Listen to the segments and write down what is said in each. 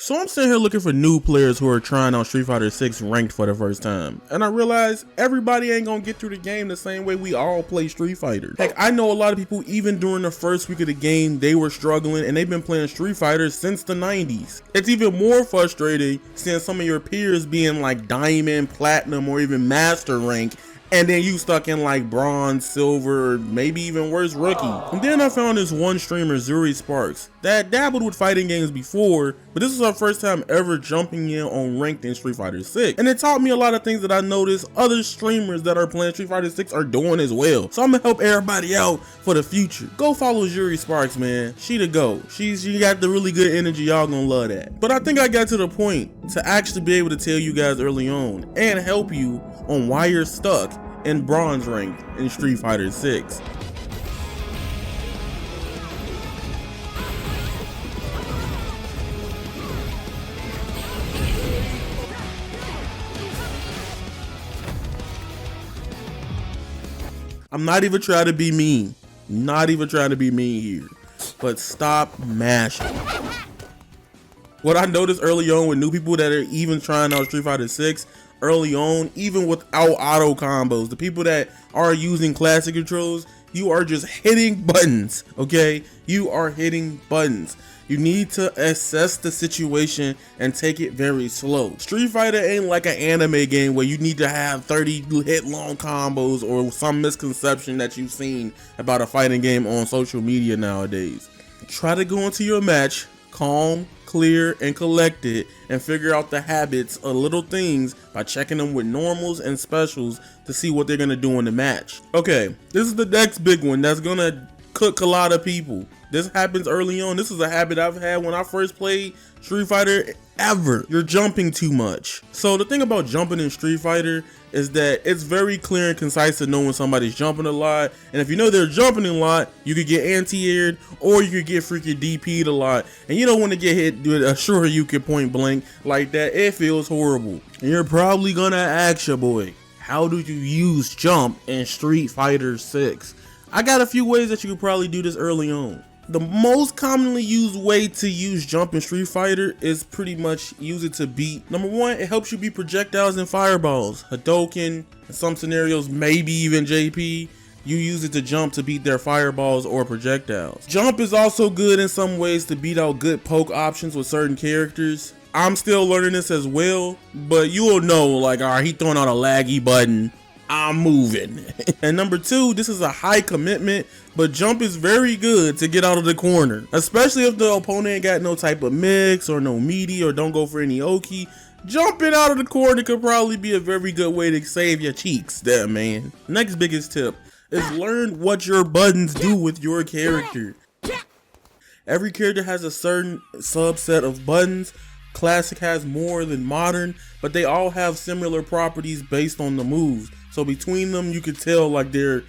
So I'm sitting here looking for new players who are trying out Street Fighter 6 ranked for the first time. And I realize everybody ain't gonna get through the game the same way we all play Street Fighter. Heck, I know a lot of people, even during the first week of the game, they were struggling and they've been playing Street Fighter since the 90s. It's even more frustrating seeing some of your peers being like Diamond, Platinum, or even Master rank, and then you stuck in like bronze, silver, or maybe even worse, rookie. And then I found this one streamer, Zuri Sparks, that dabbled with fighting games before, but this was our first time ever jumping in on ranked in Street Fighter 6. And it taught me a lot of things that I noticed other streamers that are playing Street Fighter 6 are doing as well. So I'm gonna help everybody out for the future. Go follow Zuri Sparks, man. She the GOAT. She got the really good energy. Y'all gonna love that. But I think I got to the point to actually be able to tell you guys early on and help you on why you're stuck in bronze rank in Street Fighter 6. I'm not even trying to be mean. Not even trying to be mean here. But stop mashing. What I noticed early on with new people that are even trying out Street Fighter 6 early on, even without auto combos, the people that are using classic controls, you are just hitting buttons, okay? You are hitting buttons. You need to assess the situation and take it very slow. Street Fighter ain't like an anime game where you need to have 30 hit long combos or some misconception that you've seen about a fighting game on social media nowadays. Try to go into your match calm, clear, and collected, and figure out the habits of little things by checking them with normals and specials to see what they're gonna do in the match. Okay, this is the next big one that's gonna cook a lot of people. This happens early on. This is a habit I've had when I first played Street Fighter ever. You're jumping too much. So the thing about jumping in Street Fighter is that it's very clear and concise to know when somebody's jumping a lot. And if you know they're jumping a lot, you could get anti-aired or you could get freaking DP'd a lot. And you don't want to get hit with a Shoryuken point blank like that. It feels horrible. And you're probably gonna ask your boy, how do you use jump in Street Fighter 6? I got a few ways that you could probably do this early on. The most commonly used way to use jump in Street Fighter is pretty much use it to beat. Number one, it helps you beat projectiles and fireballs. Hadouken, in some scenarios, maybe even JP, you use it to jump to beat their fireballs or projectiles. Jump is also good in some ways to beat out good poke options with certain characters. I'm still learning this as well, but you will know, like, alright, he throwing out a laggy button, I'm moving. And number two, this is a high commitment, but jump is very good to get out of the corner, especially if the opponent ain't got no type of mix or no meaty or don't go for any oki. Jumping out of the corner could probably be a very good way to save your cheeks there, man. Next biggest tip is learn what your buttons do with your character. Every character has a certain subset of buttons. Classic has more than modern, but they all have similar properties based on the moves. So between them, you can tell like they're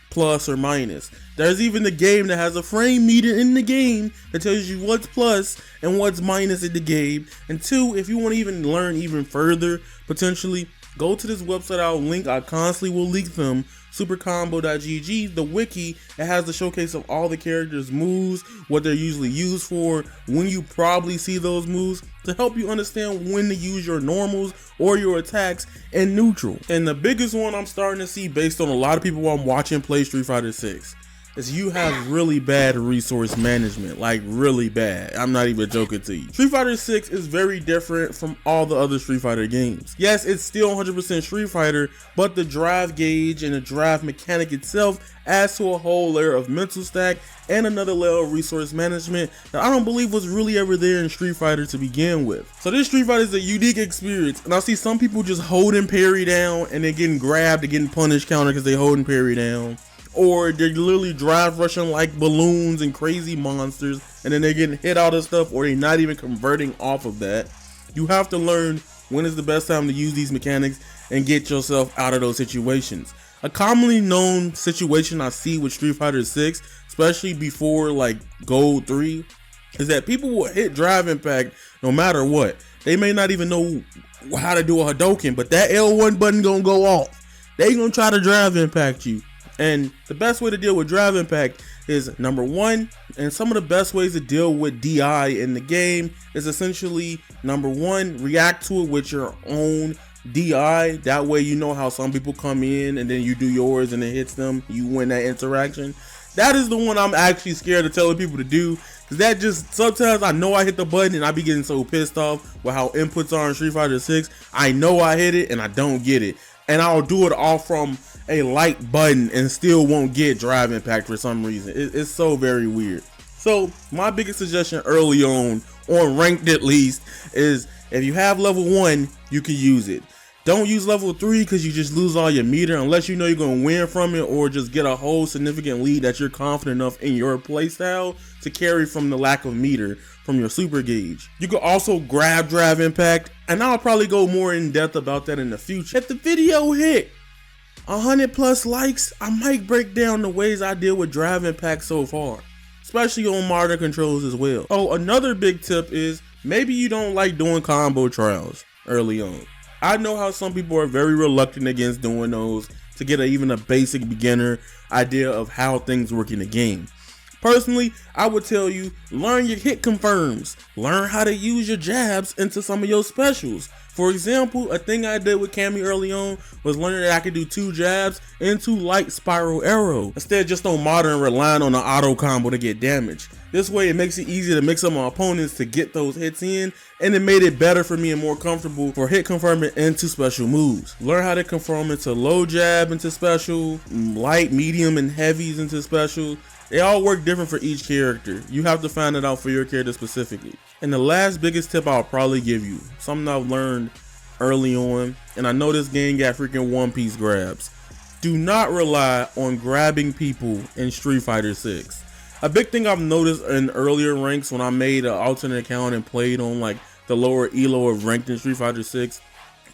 plus or minus. There's even the game that has a frame meter in the game that tells you what's plus and what's minus in the game. And two, if you want to even learn even further, potentially, go to this website I'll link. I constantly will link them. Supercombo.gg, the wiki. It has the showcase of all the characters' moves, what they're usually used for, when you probably see those moves, to help you understand when to use your normals or your attacks in neutral. And the biggest one I'm starting to see based on a lot of people I'm watching play Street Fighter 6 is you have really bad resource management, like really bad. I'm not even joking to you. Street Fighter 6 is very different from all the other Street Fighter games. Yes, it's still 100% Street Fighter, but the drive gauge and the drive mechanic itself adds to a whole layer of mental stack and another layer of resource management that I don't believe was really ever there in Street Fighter to begin with. So this Street Fighter is a unique experience, and I see some people just holding parry down and then getting grabbed and getting punished counter because they holding parry down. Or they're literally drive rushing like balloons and crazy monsters, and then they're getting hit out of stuff, or they're not even converting off of that. You have to learn when is the best time to use these mechanics and get yourself out of those situations. A commonly known situation I see with Street Fighter 6, especially before like Gold 3, is that people will hit drive impact no matter what. They may not even know how to do a Hadouken, but that L1 button gonna go off. They gonna try to drive impact you. And the best way to deal with drive impact is number one, and some of the best ways to deal with DI in the game is essentially number one, react to it with your own DI. That way you know how some people come in and then you do yours and it hits them, you win that interaction. That is the one I'm actually scared of telling people to do, because that just, sometimes I know I hit the button and I be getting so pissed off with how inputs are in Street Fighter 6. I know I hit it and I don't get it, and I'll do it all from a light button and still won't get drive impact for some reason. It's so very weird. So my biggest suggestion early on ranked at least, is if you have level 1, you can use it. Don't use level 3 because you just lose all your meter unless you know you're going to win from it, or just get a whole significant lead that you're confident enough in your playstyle to carry from the lack of meter from your super gauge. You can also grab drive impact, and I'll probably go more in depth about that in the future. If the video hit 100+ likes, I might break down the ways I deal with drive impact so far, especially on modern controls as well. Oh, another big tip is maybe you don't like doing combo trials early on. I know how some people are very reluctant against doing those to get even a basic beginner idea of how things work in the game. Personally, I would tell you, learn your hit confirms. Learn how to use your jabs into some of your specials. For example, a thing I did with Cammy early on was learning that I could do 2 jabs into light spiral arrow, instead just on modern relying on the auto combo to get damage. This way it makes it easier to mix up my opponents to get those hits in, and it made it better for me and more comfortable for hit confirming into special moves. Learn how to confirm into low jab into special, light, medium, and heavies into special. They all work different for each character. You have to find it out for your character specifically. And the last biggest tip I'll probably give you, something I've learned early on, and I know this game got freaking one-piece grabs. Do not rely on grabbing people in Street Fighter 6. A big thing I've noticed in earlier ranks when I made an alternate account and played on like the lower elo of ranked in Street Fighter 6,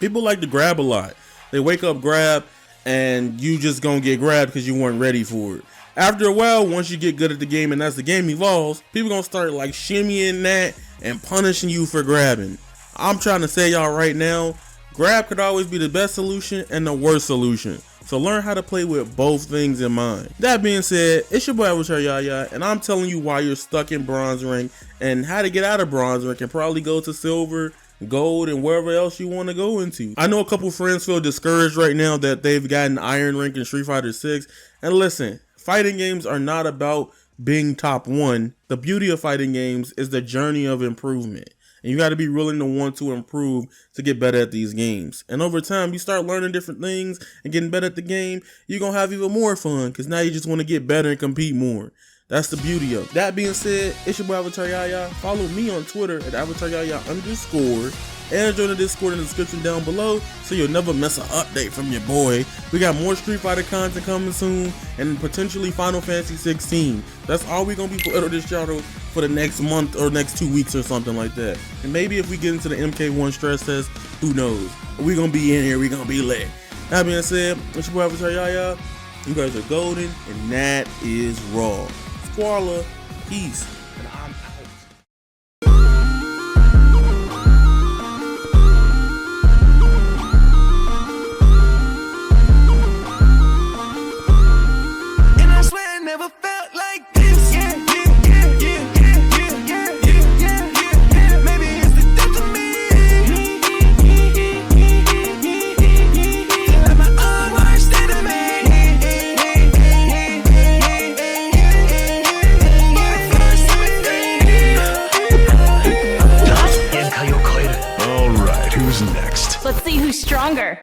people like to grab a lot. They wake up, grab, and you just gonna get grabbed because you weren't ready for it. After a while, once you get good at the game and as the game evolves, people gonna start like shimmying that and punishing you for grabbing. I'm trying to say y'all right now, grab could always be the best solution and the worst solution. So learn how to play with both things in mind. That being said, it's your boy Avataryaya, and I'm telling you why you're stuck in bronze rank and how to get out of bronze rank and probably go to silver, gold, and wherever else you want to go into. I know a couple friends feel discouraged right now that they've gotten iron rank in Street Fighter 6, and listen, fighting games are not about being top 1. The beauty of fighting games is the journey of improvement. And you got to be willing to want to improve to get better at these games. And over time, you start learning different things and getting better at the game, you're going to have even more fun because now you just want to get better and compete more. That's the beauty of it. That being said, it's your boy Avataryaya. Follow me on Twitter at Avataryaya_. And join the Discord in the description down below so you'll never miss an update from your boy. We got more Street Fighter content coming soon and potentially Final Fantasy 16. That's all we're going to be putting on this channel for the next month or next 2 weeks or something like that. And maybe if we get into the MK1 stress test, who knows? We're going to be in here, we're going to be lit. That being said, it's your boy Avataryaya. You guys are golden, and that is raw. Squalla, peace, and I'm out. Never felt like this. Yeah, yeah, yeah, yeah, yeah, yeah, yeah, yeah, yeah. Maybe it's the death of me. Let my own worst enemy. All right, who's next? Let's see who's stronger.